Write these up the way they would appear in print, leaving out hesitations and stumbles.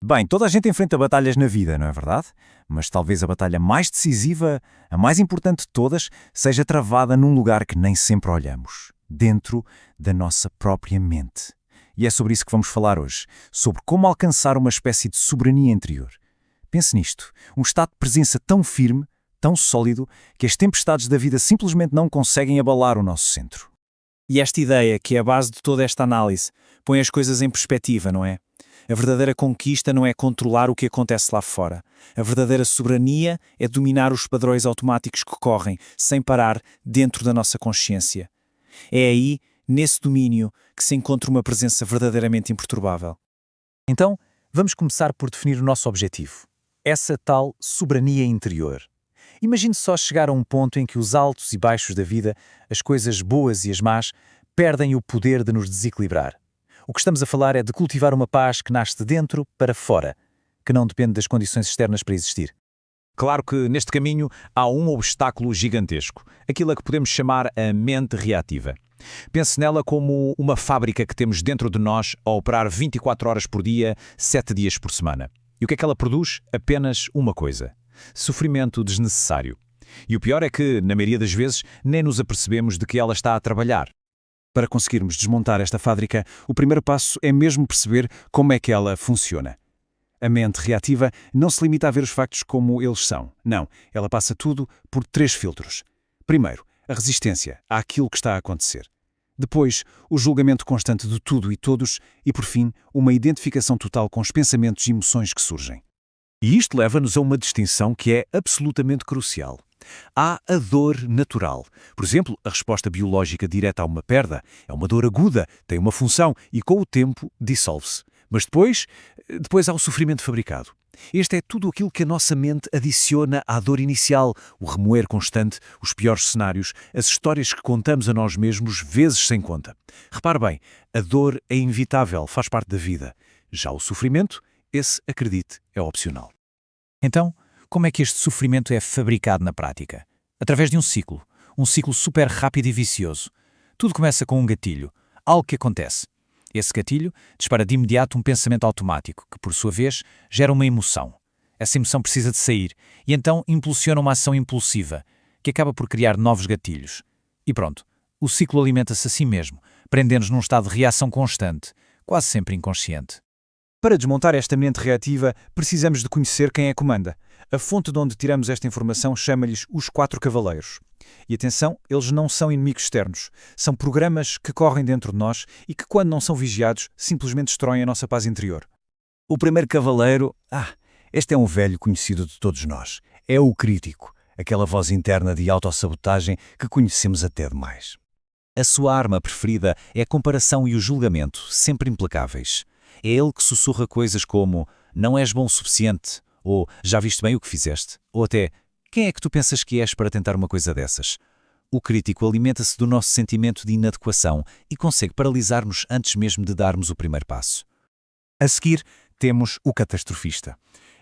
Bem, toda a gente enfrenta batalhas na vida, não é verdade? Mas talvez a batalha mais decisiva, a mais importante de todas, seja travada num lugar que nem sempre olhamos, dentro da nossa própria mente. E é sobre isso que vamos falar hoje, sobre como alcançar uma espécie de soberania interior. Pense nisto, um estado de presença tão firme, tão sólido, que as tempestades da vida simplesmente não conseguem abalar o nosso centro. E esta ideia, que é a base de toda esta análise, põe as coisas em perspectiva, não é? A verdadeira conquista não é controlar o que acontece lá fora. A verdadeira soberania é dominar os padrões automáticos que correm, sem parar, dentro da nossa consciência. É aí, nesse domínio, que se encontra uma presença verdadeiramente imperturbável. Então, vamos começar por definir o nosso objetivo. Essa tal soberania interior. Imagine só chegar a um ponto em que os altos e baixos da vida, as coisas boas e as más, perdem o poder de nos desequilibrar. O que estamos a falar é de cultivar uma paz que nasce de dentro para fora, que não depende das condições externas para existir. Claro que neste caminho há um obstáculo gigantesco, aquilo a que podemos chamar a mente reativa. Pense nela como uma fábrica que temos dentro de nós a operar 24 horas por dia, 7 dias por semana. E o que é que ela produz? Apenas uma coisa: sofrimento desnecessário. E o pior é que, na maioria das vezes, nem nos apercebemos de que ela está a trabalhar. Para conseguirmos desmontar esta fábrica, o primeiro passo é mesmo perceber como é que ela funciona. A mente reativa não se limita a ver os factos como eles são. Não, ela passa tudo por 3 filtros. Primeiro, a resistência àquilo que está a acontecer. Depois, o julgamento constante de tudo e todos e, por fim, uma identificação total com os pensamentos e emoções que surgem. E isto leva-nos a uma distinção que é absolutamente crucial. Há a dor natural. Por exemplo, a resposta biológica direta a uma perda é uma dor aguda, tem uma função e, com o tempo, dissolve-se. Mas depois há o sofrimento fabricado. Este é tudo aquilo que a nossa mente adiciona à dor inicial, o remoer constante, os piores cenários, as histórias que contamos a nós mesmos vezes sem conta. Repare bem, a dor é inevitável, faz parte da vida. Já o sofrimento, esse, acredite, é opcional. Então, como é que este sofrimento é fabricado na prática? Através de um ciclo super rápido e vicioso. Tudo começa com um gatilho, algo que acontece. Esse gatilho dispara de imediato um pensamento automático, que por sua vez gera uma emoção. Essa emoção precisa de sair, e então impulsiona uma ação impulsiva, que acaba por criar novos gatilhos. E pronto, o ciclo alimenta-se a si mesmo, prendendo-nos num estado de reação constante, quase sempre inconsciente. Para desmontar esta mente reativa, precisamos de conhecer quem é que comanda. A fonte de onde tiramos esta informação chama-lhes os 4 cavaleiros. E atenção, eles não são inimigos externos. São programas que correm dentro de nós e que, quando não são vigiados, simplesmente destroem a nossa paz interior. O primeiro cavaleiro, este é um velho conhecido de todos nós. É o crítico, aquela voz interna de autossabotagem que conhecemos até demais. A sua arma preferida é a comparação e o julgamento, sempre implacáveis. É ele que sussurra coisas como "não és bom o suficiente", ou "já viste bem o que fizeste", ou até "quem é que tu pensas que és para tentar uma coisa dessas?". O crítico alimenta-se do nosso sentimento de inadequação e consegue paralisar-nos antes mesmo de darmos o primeiro passo. A seguir, temos o catastrofista.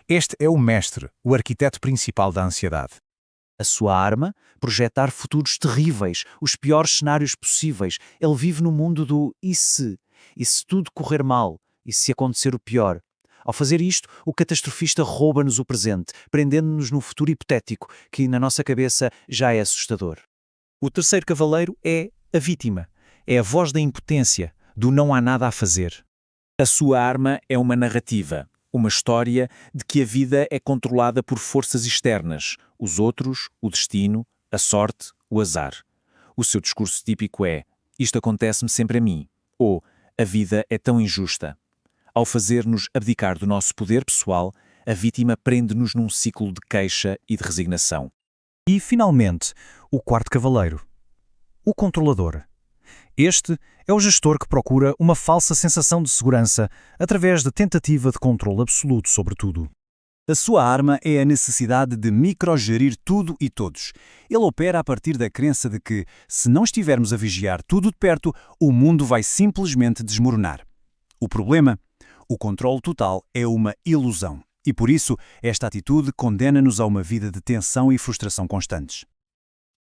Este é o mestre, o arquiteto principal da ansiedade. A sua arma? Projetar futuros terríveis, os piores cenários possíveis. Ele vive no mundo do "e se? E se tudo correr mal? E se acontecer o pior?". Ao fazer isto, o catastrofista rouba-nos o presente, prendendo-nos num futuro hipotético, que na nossa cabeça já é assustador. O terceiro cavaleiro é a vítima. É a voz da impotência, do não há nada a fazer. A sua arma é uma narrativa, uma história de que a vida é controlada por forças externas, os outros, o destino, a sorte, o azar. O seu discurso típico é: "isto acontece-me sempre a mim", ou "a vida é tão injusta". Ao fazer-nos abdicar do nosso poder pessoal, a vítima prende-nos num ciclo de queixa e de resignação. E, finalmente, o quarto cavaleiro, o controlador. Este é o gestor que procura uma falsa sensação de segurança através da tentativa de controle absoluto sobre tudo. A sua arma é a necessidade de microgerir tudo e todos. Ele opera a partir da crença de que, se não estivermos a vigiar tudo de perto, o mundo vai simplesmente desmoronar. O problema? O controle total é uma ilusão. E por isso, esta atitude condena-nos a uma vida de tensão e frustração constantes.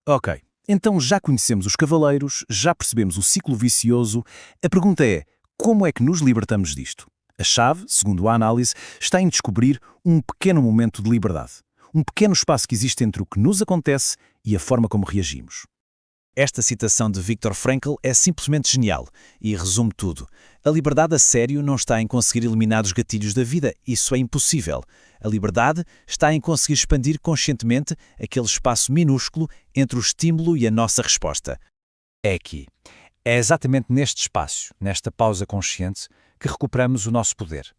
Ok, então já conhecemos os cavaleiros, já percebemos o ciclo vicioso. A pergunta é: como é que nos libertamos disto? A chave, segundo a análise, está em descobrir um pequeno momento de liberdade. Um pequeno espaço que existe entre o que nos acontece e a forma como reagimos. Esta citação de Viktor Frankl é simplesmente genial e resume tudo. A liberdade a sério não está em conseguir eliminar os gatilhos da vida, isso é impossível. A liberdade está em conseguir expandir conscientemente aquele espaço minúsculo entre o estímulo e a nossa resposta. É aqui. É exatamente neste espaço, nesta pausa consciente, que recuperamos o nosso poder.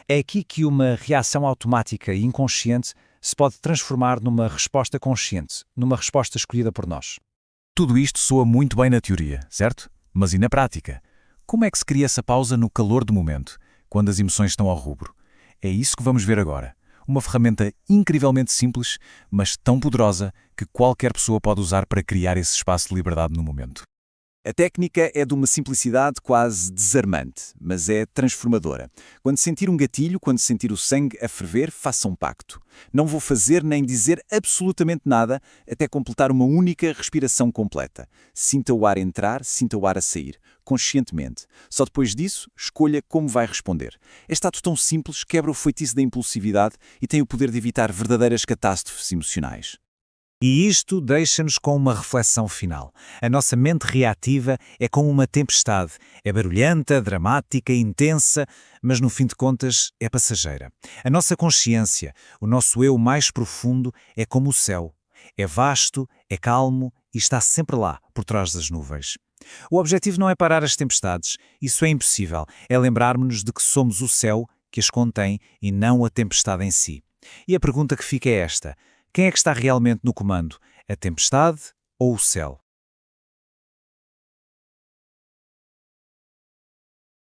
É aqui que uma reação automática e inconsciente se pode transformar numa resposta consciente, numa resposta escolhida por nós. Tudo isto soa muito bem na teoria, certo? Mas e na prática? Como é que se cria essa pausa no calor do momento, quando as emoções estão ao rubro? É isso que vamos ver agora. Uma ferramenta incrivelmente simples, mas tão poderosa que qualquer pessoa pode usar para criar esse espaço de liberdade no momento. A técnica é de uma simplicidade quase desarmante, mas é transformadora. Quando sentir um gatilho, quando sentir o sangue a ferver, faça um pacto. Não vou fazer nem dizer absolutamente nada até completar uma única respiração completa. Sinta o ar entrar, sinta o ar a sair, conscientemente. Só depois disso, escolha como vai responder. Este ato tão simples quebra o feitiço da impulsividade e tem o poder de evitar verdadeiras catástrofes emocionais. E isto deixa-nos com uma reflexão final. A nossa mente reativa é como uma tempestade. É barulhenta, dramática, intensa, mas no fim de contas é passageira. A nossa consciência, o nosso eu mais profundo, é como o céu. É vasto, é calmo e está sempre lá, por trás das nuvens. O objetivo não é parar as tempestades. Isso é impossível. É lembrarmos-nos de que somos o céu que as contém e não a tempestade em si. E a pergunta que fica é esta: quem é que está realmente no comando? A tempestade ou o céu?